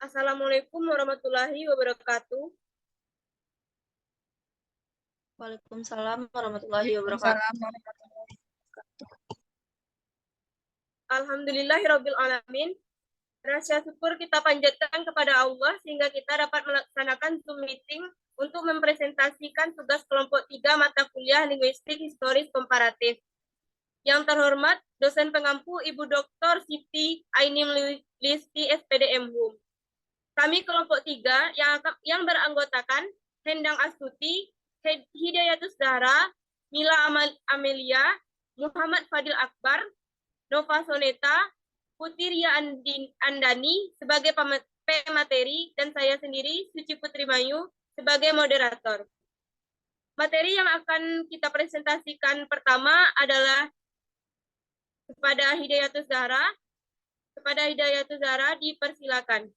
Assalamualaikum warahmatullahi wabarakatuh. Waalaikumsalam warahmatullahi wabarakatuh. Waalaikumsalam. Alhamdulillahirabbil alamin. Rasa syukur kita panjatkan kepada Allah sehingga kita dapat melaksanakan Zoom meeting untuk mempresentasikan tugas kelompok 3 mata kuliah linguistik historis komparatif. Yang terhormat dosen pengampu Ibu Dr. Siti Ainim Listi SPDM Hum. Kami kelompok 3 yang beranggotakan Hendang Astuti, Hidayatus Zahra, Mila Amelia, Muhammad Fadil Akbar, Nova Soneta, Putri Ria Andani sebagai pemateri, dan saya sendiri, Suci Putri Mayu, sebagai moderator. Materi yang akan kita presentasikan pertama adalah kepada Hidayatus Zahra. Kepada Hidayatus Zahra, dipersilakan.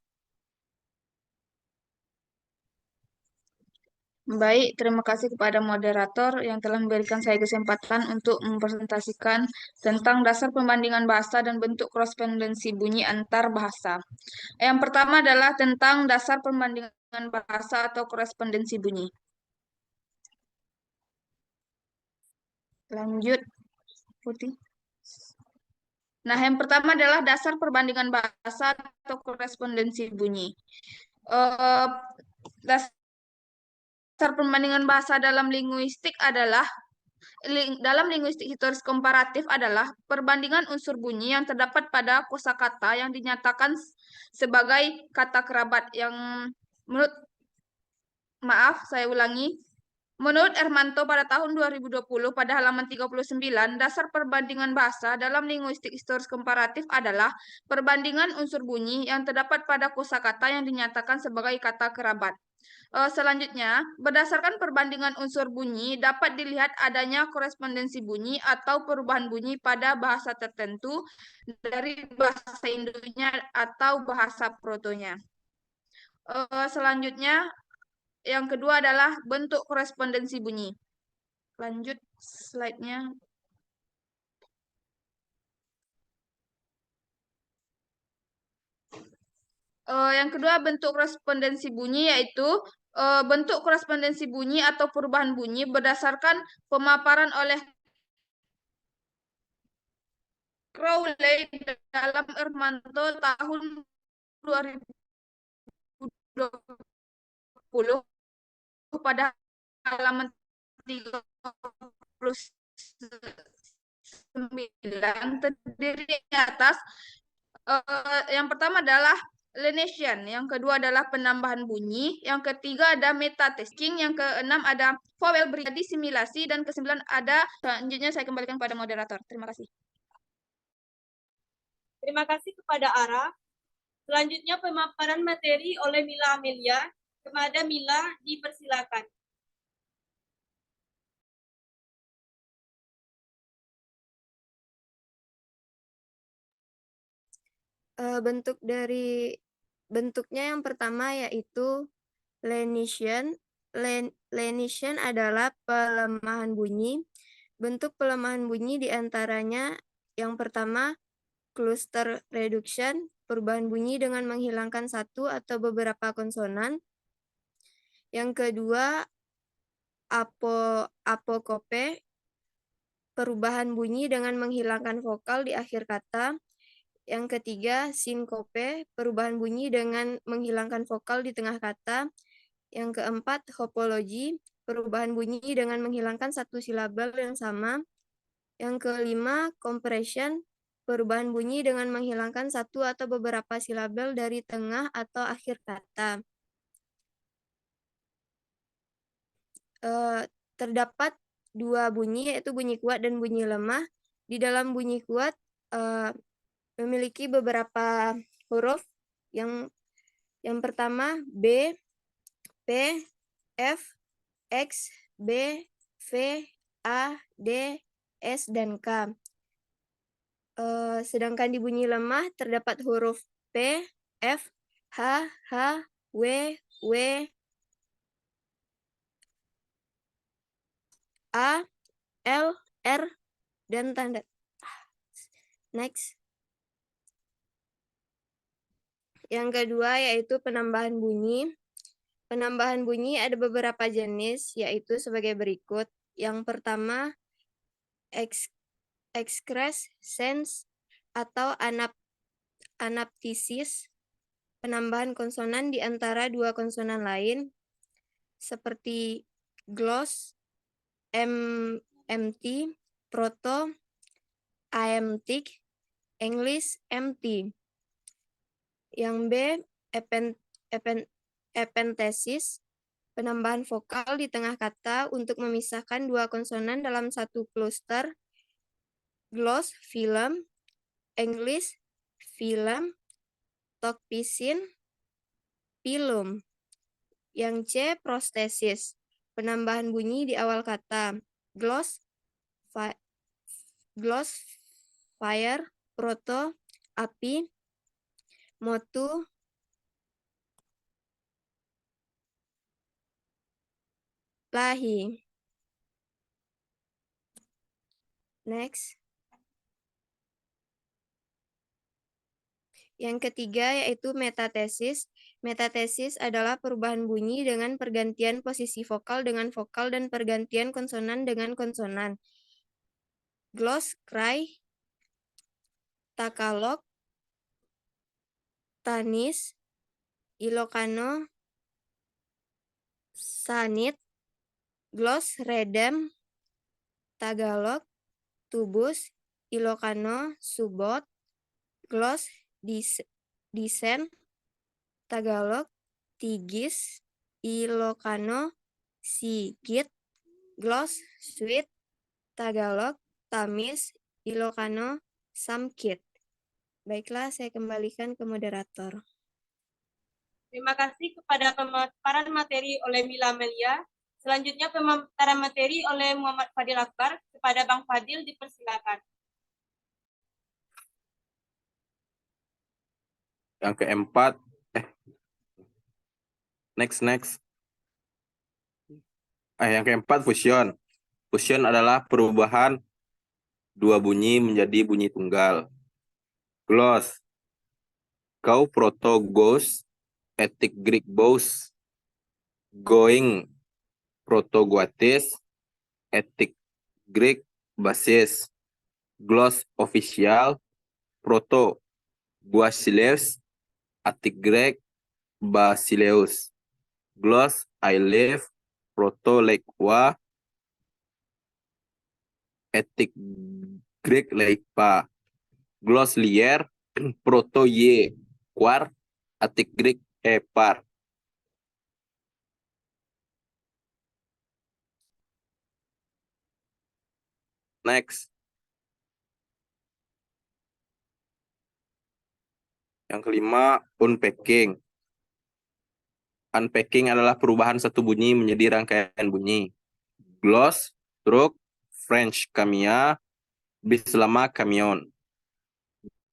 Baik, terima kasih kepada moderator yang telah memberikan saya kesempatan untuk mempresentasikan tentang dasar pembandingan bahasa dan bentuk korespondensi bunyi antar bahasa. Yang pertama adalah tentang dasar pembandingan bahasa atau korespondensi bunyi. Lanjut, Putih. Nah, yang pertama adalah dasar perbandingan bahasa atau korespondensi bunyi. Dasar perbandingan bahasa dalam linguistik historis komparatif adalah perbandingan unsur bunyi yang terdapat pada kosakata yang dinyatakan sebagai kata kerabat Menurut Hermanto pada tahun 2020 pada halaman 39, dasar perbandingan bahasa dalam linguistik historis komparatif adalah perbandingan unsur bunyi yang terdapat pada kosakata yang dinyatakan sebagai kata kerabat. Selanjutnya, berdasarkan perbandingan unsur bunyi, dapat dilihat adanya korespondensi bunyi atau perubahan bunyi pada bahasa tertentu dari bahasa Indonya atau bahasa protonya. Selanjutnya, yang kedua adalah bentuk korespondensi bunyi. Lanjut slide-nya. Yang kedua bentuk korespondensi bunyi yaitu bentuk korespondensi bunyi atau perubahan bunyi berdasarkan pemaparan oleh Crowley dalam Hermanto tahun 2020 pada halaman 39 terdiri atas yang pertama adalah Laination, yang kedua adalah penambahan bunyi, yang ketiga ada metatasking, yang keenam ada vowel beri disimilasi, dan kesembilan ada, selanjutnya saya kembalikan pada moderator. Terima kasih. Terima kasih kepada Ara. Selanjutnya pemaparan materi oleh Mila Amelia. Kepada Mila, dipersilakan. Bentuknya yang pertama yaitu lenition. Lenition adalah pelemahan bunyi. Bentuk pelemahan bunyi diantaranya yang pertama cluster reduction, perubahan bunyi dengan menghilangkan satu atau beberapa konsonan. Yang kedua apokope, perubahan bunyi dengan menghilangkan vokal di akhir kata. Yang ketiga, sinkope, perubahan bunyi dengan menghilangkan vokal di tengah kata. Yang keempat, hopologi, perubahan bunyi dengan menghilangkan satu silabel yang sama. Yang kelima, compression, perubahan bunyi dengan menghilangkan satu atau beberapa silabel dari tengah atau akhir kata. Terdapat dua bunyi, yaitu bunyi kuat dan bunyi lemah. Di dalam bunyi kuat, memiliki beberapa huruf. Yang pertama B, P, F, X, B, V, A, D, S, dan K. Sedangkan di bunyi lemah terdapat huruf P, F, H, H, W, W, A, L, R, dan tanda. Next. Yang kedua yaitu penambahan bunyi. Penambahan bunyi ada beberapa jenis, yaitu sebagai berikut. Yang pertama, excrescence atau anaptisis, penambahan konsonan di antara dua konsonan lain, seperti gloss, MT, proto, aemtic, English, MT. Yang B, epenthesis, penambahan vokal di tengah kata untuk memisahkan dua konsonan dalam satu kluster, gloss, film, English, film, talk piscine, film. Yang C, prostesis, penambahan bunyi di awal kata, gloss, fire, proto, api, motu, lahi. Next. Yang ketiga yaitu metathesis. Metathesis adalah perubahan bunyi dengan pergantian posisi vokal dengan vokal dan pergantian konsonan dengan konsonan. Gloss, cry, takalog, tanis, ilokano, sanit, gloss, redem, tagalog, tubus, ilokano, subot, gloss, disen, tagalog, tigis, ilokano, sigit, gloss, sweet, tagalog, tamis, ilokano, samkit. Baiklah, saya kembalikan ke moderator. Terima kasih kepada pemaparan materi oleh Mila Melia. Selanjutnya pemaparan materi oleh Muhammad Fadil Akbar. Kepada Bang Fadil dipersilakan. Yang keempat, yang keempat fusion. Fusion adalah perubahan dua bunyi menjadi bunyi tunggal. Gloss, kau proto ghost, etik Greek boss, going proto guatis, etik Greek basis, gloss official, proto Basileus, etik Greek Basileus, gloss I live, proto lekwa, etik Greek leipa, gloss lier, proto ye, quar, etik Greek epar. Next. Yang kelima, unpacking. Unpacking adalah perubahan satu bunyi menjadi rangkaian bunyi. Gloss, truck, French camia, bislama camion.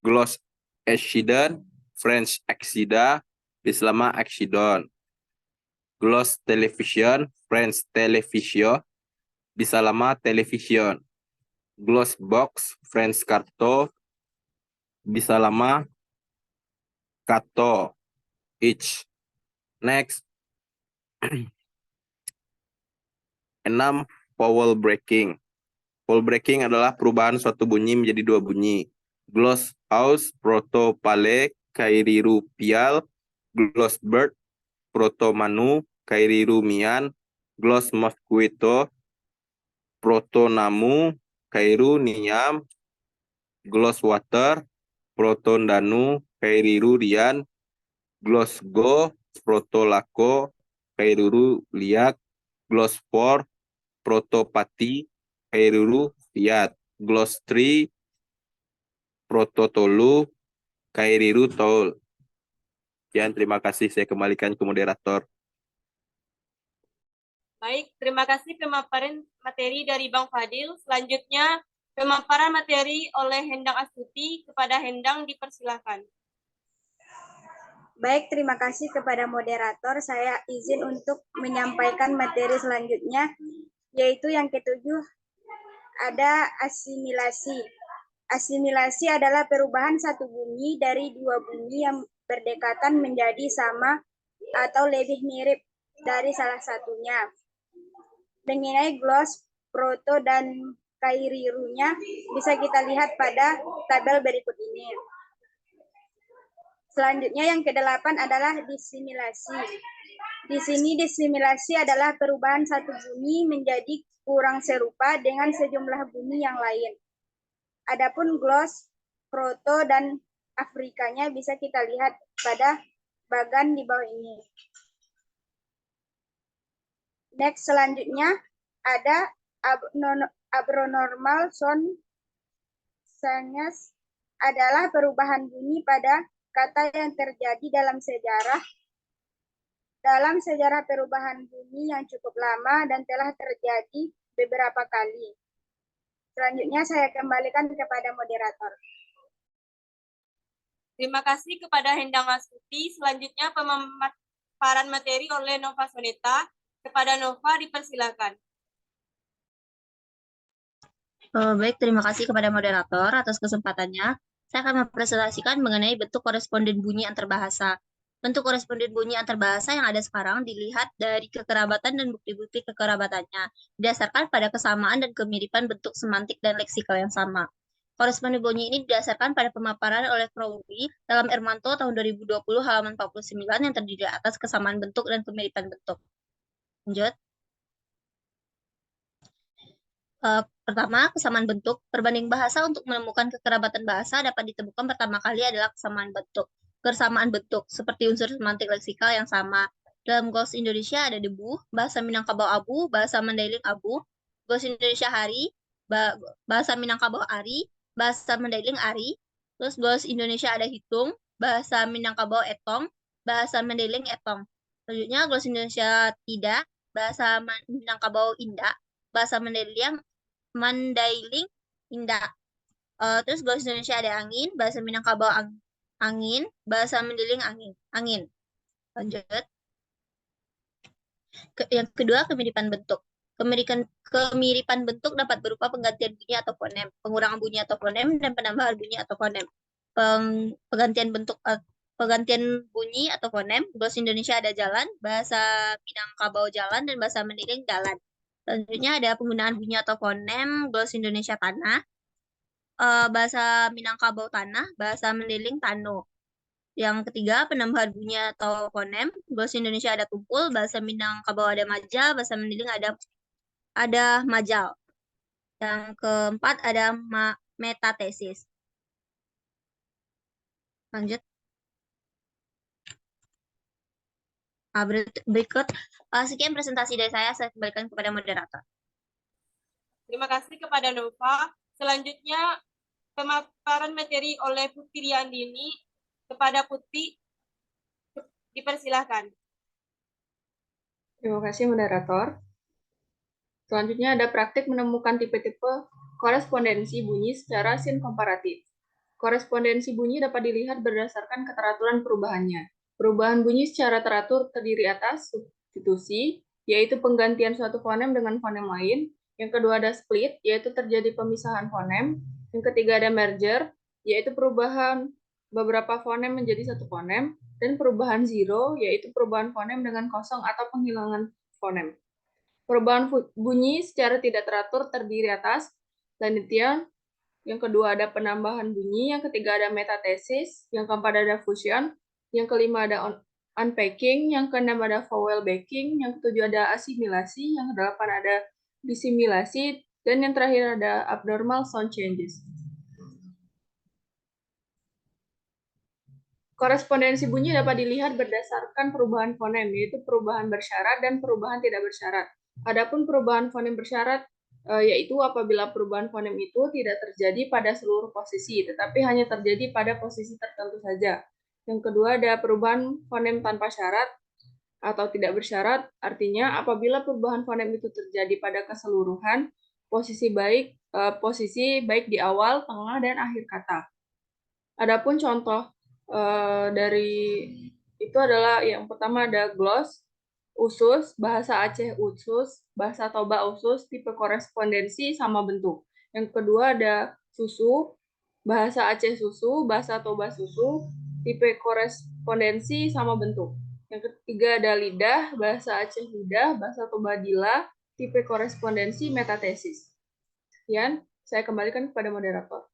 Gloss accident, French accident, bislama accident. Gloss television, French television, bislama television. Gloss box, French carto, bislama kato, each. Next. 6. Vowel breaking. Vowel breaking adalah perubahan suatu bunyi menjadi dua bunyi. Gloss house, proto pale, kairiru pial. Gloss bird, proto manu, kairiru mian. Gloss mosquito, proto namu, kairu niam. Gloss water, proto danu, kairiru rian. Gloss go, proto lako, kairuru liak. Gloss for, proto pati, kairuru liat. Gloss 3, proto tolu, kairiru tol. Sekian, terima kasih. Saya kembalikan ke moderator. Baik, terima kasih pemaparan materi dari Bang Fadil. Selanjutnya, pemaparan materi oleh Hendang Astuti. Kepada Hendang dipersilakan. Baik, terima kasih kepada moderator. Saya izin untuk menyampaikan materi selanjutnya, yaitu yang ketujuh, ada asimilasi. Asimilasi adalah perubahan satu bunyi dari dua bunyi yang berdekatan menjadi sama atau lebih mirip dari salah satunya. Mengenai gloss, proto, dan kairirunya bisa kita lihat pada tabel berikut ini. Selanjutnya yang ke-8 adalah disimilasi. Di sini disimilasi adalah perubahan satu bunyi menjadi kurang serupa dengan sejumlah bunyi yang lain. Adapun gloss, proto, dan Afrikanya bisa kita lihat pada bagan di bawah ini. Next, selanjutnya ada abnormal sound changes adalah perubahan bunyi pada kata yang terjadi dalam sejarah perubahan bunyi yang cukup lama dan telah terjadi beberapa kali. Selanjutnya saya kembalikan kepada moderator. Terima kasih kepada Hendang Astuti. Selanjutnya pemaparan materi oleh Nova Soneta. Kepada Nova dipersilakan. Baik, terima kasih kepada moderator atas kesempatannya. Saya akan mempresentasikan mengenai bentuk koresponden bunyi antarbahasa. Bentuk koresponden bunyi antarbahasa yang ada sekarang dilihat dari kekerabatan dan bukti-bukti kekerabatannya, berdasarkan pada kesamaan dan kemiripan bentuk semantik dan leksikal yang sama. Koresponden bunyi ini didasarkan pada pemaparan oleh Crowley dalam Ermanto tahun 2020 halaman 49 yang terdiri atas kesamaan bentuk dan kemiripan bentuk. Lanjut. Pertama, kesamaan bentuk. Perbanding bahasa untuk menemukan kekerabatan bahasa dapat ditemukan pertama kali adalah kesamaan bentuk. Kesamaan bentuk, seperti unsur semantik leksikal yang sama. Dalam Gloss Indonesia ada debu, bahasa Minangkabau abu, bahasa Mandailing abu, Gloss Indonesia hari, bahasa Minangkabau ari, bahasa Mandailing ari, terus Gloss Indonesia ada hitung, bahasa Minangkabau etong, bahasa Mandailing etong. Selanjutnya Gloss Indonesia tidak, bahasa Minangkabau indah, bahasa Mandailing indah. Terus Gloss Indonesia ada angin, bahasa Minangkabau angin, bahasa Mandailing angin. Lanjut. Yang kedua, kemiripan bentuk. Kemiripan bentuk dapat berupa penggantian bunyi atau fonem, pengurangan bunyi atau fonem, dan penambahan bunyi atau fonem. Penggantian bunyi atau fonem, Gloss Indonesia ada jalan, bahasa Minangkabau jalan, dan bahasa Mandailing jalan. Selanjutnya ada penggunaan bunyi atau fonem, Gloss Indonesia tanah, bahasa Minangkabau tanah, bahasa Mandailing tano. Yang ketiga, penambahan bunyi atau fonem, Gloss Indonesia ada tumpul, bahasa Minangkabau ada majal, bahasa Mandailing ada majal. Yang keempat ada metatesis. Lanjut. Berikut, sekian presentasi dari saya kembalikan kepada moderator. Terima kasih kepada Nova. Selanjutnya, pemaparan materi oleh Putri Andini. Kepada Putri, dipersilahkan. Terima kasih moderator. Selanjutnya ada praktik menemukan tipe-tipe korespondensi bunyi secara sin komparatif. Korespondensi bunyi dapat dilihat berdasarkan keteraturan perubahannya. Perubahan bunyi secara teratur terdiri atas substitusi, yaitu penggantian suatu fonem dengan fonem lain. Yang kedua ada split, yaitu terjadi pemisahan fonem. Yang ketiga ada merger, yaitu perubahan beberapa fonem menjadi satu fonem. Dan perubahan zero, yaitu perubahan fonem dengan kosong atau penghilangan fonem. Perubahan bunyi secara tidak teratur terdiri atas lanitian, yang kedua ada penambahan bunyi, yang ketiga ada metatesis, yang keempat ada fusion, yang kelima ada unpacking, yang keenam ada vowel backing, yang ketujuh ada asimilasi, yang kedelapan ada disimilasi, dan yang terakhir ada abnormal sound changes. Korespondensi bunyi dapat dilihat berdasarkan perubahan fonem, yaitu perubahan bersyarat dan perubahan tidak bersyarat. Adapun perubahan fonem bersyarat, yaitu apabila perubahan fonem itu tidak terjadi pada seluruh posisi, tetapi hanya terjadi pada posisi tertentu saja. Yang kedua ada perubahan fonem tanpa syarat atau tidak bersyarat, artinya apabila perubahan fonem itu terjadi pada keseluruhan posisi baik di awal, tengah, dan akhir kata. Adapun contoh dari itu adalah yang pertama ada gloss, usus, bahasa Aceh usus, bahasa Toba usus, tipe korespondensi sama bentuk. Yang kedua ada susu, bahasa Aceh susu, bahasa Toba susu, tipe korespondensi sama bentuk. Yang ketiga ada lidah, bahasa Aceh lidah, bahasa Toba Dila, tipe korespondensi metatesis. Sekian, saya kembalikan kepada moderator.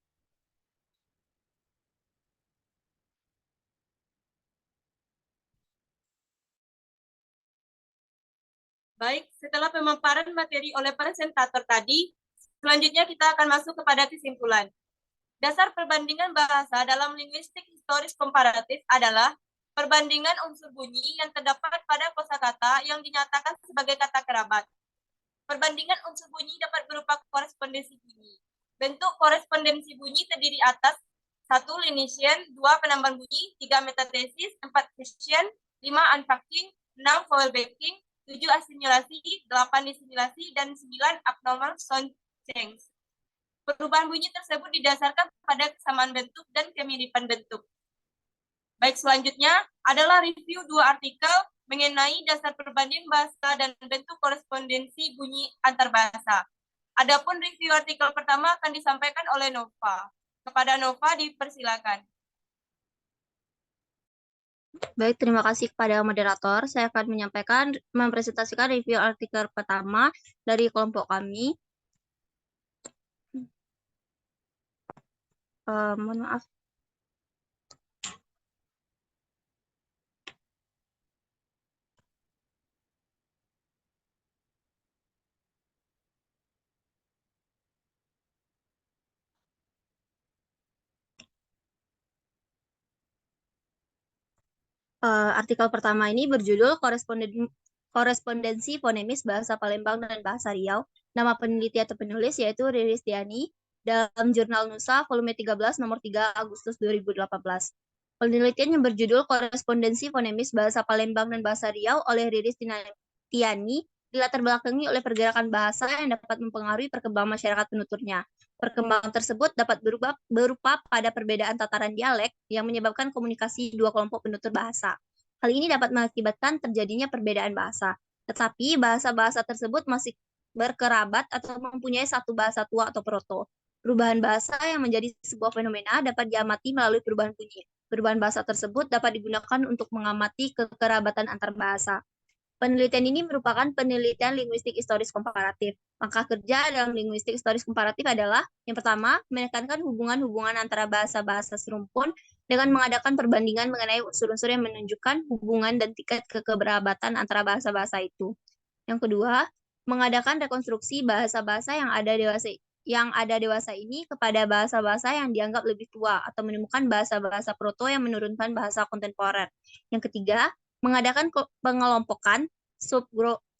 Baik, setelah pemaparan materi oleh presentator tadi, selanjutnya kita akan masuk kepada kesimpulan. Dasar perbandingan bahasa dalam linguistik historis komparatif adalah perbandingan unsur bunyi yang terdapat pada kosakata yang dinyatakan sebagai kata kerabat. Perbandingan unsur bunyi dapat berupa korespondensi bunyi. Bentuk korespondensi bunyi terdiri atas 1. Linesian, 2. Penambahan bunyi, 3. Metathesis, 4. fission, 5. Unpacking, 6. Vowel breaking, 7. Asimilasi, 8. disimilasi, dan 9. Abnormal sound change. Perubahan bunyi tersebut didasarkan pada kesamaan bentuk dan kemiripan bentuk. Baik, selanjutnya adalah review 2 artikel mengenai dasar perbandingan bahasa dan bentuk korespondensi bunyi antar bahasa. Adapun review artikel pertama akan disampaikan oleh Nova. Kepada Nova dipersilakan. Baik, terima kasih kepada moderator. Saya akan mempresentasikan review artikel pertama dari kelompok kami. Mohon maaf. Artikel pertama ini berjudul Korespondensi Fonemis Bahasa Palembang dan Bahasa Riau. Nama peneliti atau penulis yaitu Riris Diani dalam Jurnal Nusa volume 13 nomor 3 Agustus 2018. Penelitian yang berjudul Korespondensi Fonemis Bahasa Palembang dan Bahasa Riau oleh Riris Diani dilatar belakangi oleh pergerakan bahasa yang dapat mempengaruhi perkembangan masyarakat penuturnya. Perkembangan tersebut dapat berupa pada perbedaan tataran dialek yang menyebabkan komunikasi dua kelompok penutur bahasa. Hal ini dapat mengakibatkan terjadinya perbedaan bahasa. Tetapi bahasa-bahasa tersebut masih berkerabat atau mempunyai satu bahasa tua atau proto. Perubahan bahasa yang menjadi sebuah fenomena dapat diamati melalui perubahan bunyi. Perubahan bahasa tersebut dapat digunakan untuk mengamati kekerabatan antar bahasa. Penelitian ini merupakan penelitian linguistik historis komparatif. Langkah kerja dalam linguistik historis komparatif adalah, yang pertama, menekankan hubungan-hubungan antara bahasa-bahasa serumpun dengan mengadakan perbandingan mengenai unsur-unsur yang menunjukkan hubungan dan tingkat kekerabatan antara bahasa-bahasa itu. Yang kedua, mengadakan rekonstruksi bahasa-bahasa yang ada dewasa ini kepada bahasa-bahasa yang dianggap lebih tua atau menemukan bahasa-bahasa proto yang menurunkan bahasa kontemporer. Yang ketiga, mengadakan pengelompokan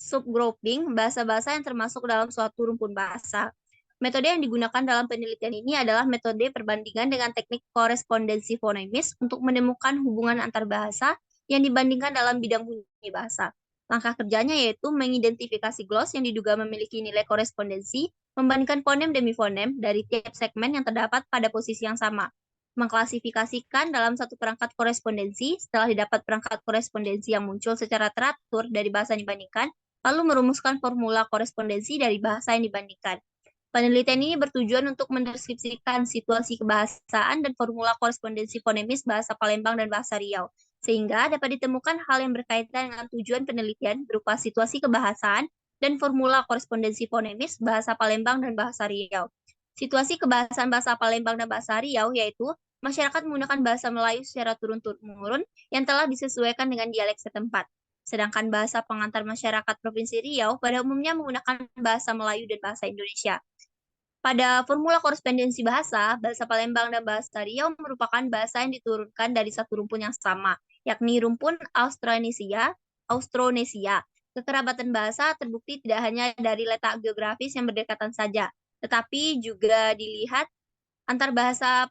subgrouping bahasa-bahasa yang termasuk dalam suatu rumpun bahasa. Metode yang digunakan dalam penelitian ini adalah metode perbandingan dengan teknik korespondensi fonemis untuk menemukan hubungan antar bahasa yang dibandingkan dalam bidang bunyi bahasa. Langkah kerjanya yaitu mengidentifikasi gloss yang diduga memiliki nilai korespondensi, membandingkan fonem demi fonem dari tiap segmen yang terdapat pada posisi yang sama, mengklasifikasikan dalam satu perangkat korespondensi, setelah didapat perangkat korespondensi yang muncul secara teratur dari bahasa yang dibandingkan, lalu merumuskan formula korespondensi dari bahasa yang dibandingkan. Penelitian ini bertujuan untuk mendeskripsikan situasi kebahasaan dan formula korespondensi fonemis bahasa Palembang dan bahasa Riau, sehingga dapat ditemukan hal yang berkaitan dengan tujuan penelitian berupa situasi kebahasaan dan formula korespondensi fonemis bahasa Palembang dan bahasa Riau. Situasi kebahasaan bahasa Palembang dan bahasa Riau yaitu masyarakat menggunakan bahasa Melayu secara turun-temurun yang telah disesuaikan dengan dialek setempat. Sedangkan bahasa pengantar masyarakat Provinsi Riau pada umumnya menggunakan bahasa Melayu dan bahasa Indonesia. Pada formula korespondensi bahasa Palembang dan bahasa Riau merupakan bahasa yang diturunkan dari satu rumpun yang sama, yakni rumpun Austronesia. Kekerabatan bahasa terbukti tidak hanya dari letak geografis yang berdekatan saja, tetapi juga dilihat antar bahasa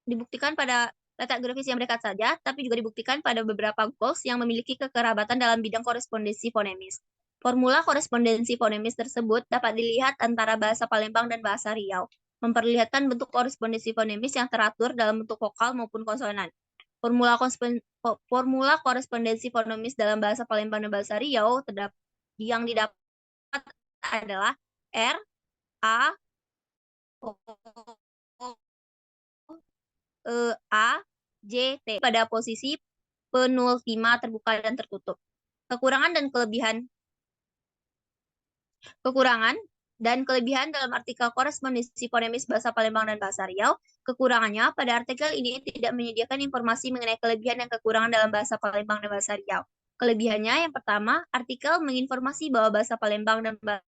dibuktikan pada letak geografis yang berdekat saja, tapi juga dibuktikan pada beberapa goals yang memiliki kekerabatan dalam bidang korespondensi fonemis. Formula korespondensi fonemis tersebut dapat dilihat antara bahasa Palembang dan bahasa Riau, memperlihatkan bentuk korespondensi fonemis yang teratur dalam bentuk vokal maupun konsonan. Formula korespondensi fonemis dalam bahasa Palembang dan bahasa Riau yang didapat adalah R, A, O, A, J, T pada posisi penultima terbuka dan tertutup. Kekurangan dan kelebihan dalam artikel korespondensi fonemis bahasa Palembang dan bahasa Riau. Kekurangannya, pada artikel ini tidak menyediakan informasi mengenai kelebihan dan kekurangan dalam bahasa Palembang dan bahasa Riau. Kelebihannya yang pertama, artikel menginformasi bahwa bahasa Palembang dan bahasa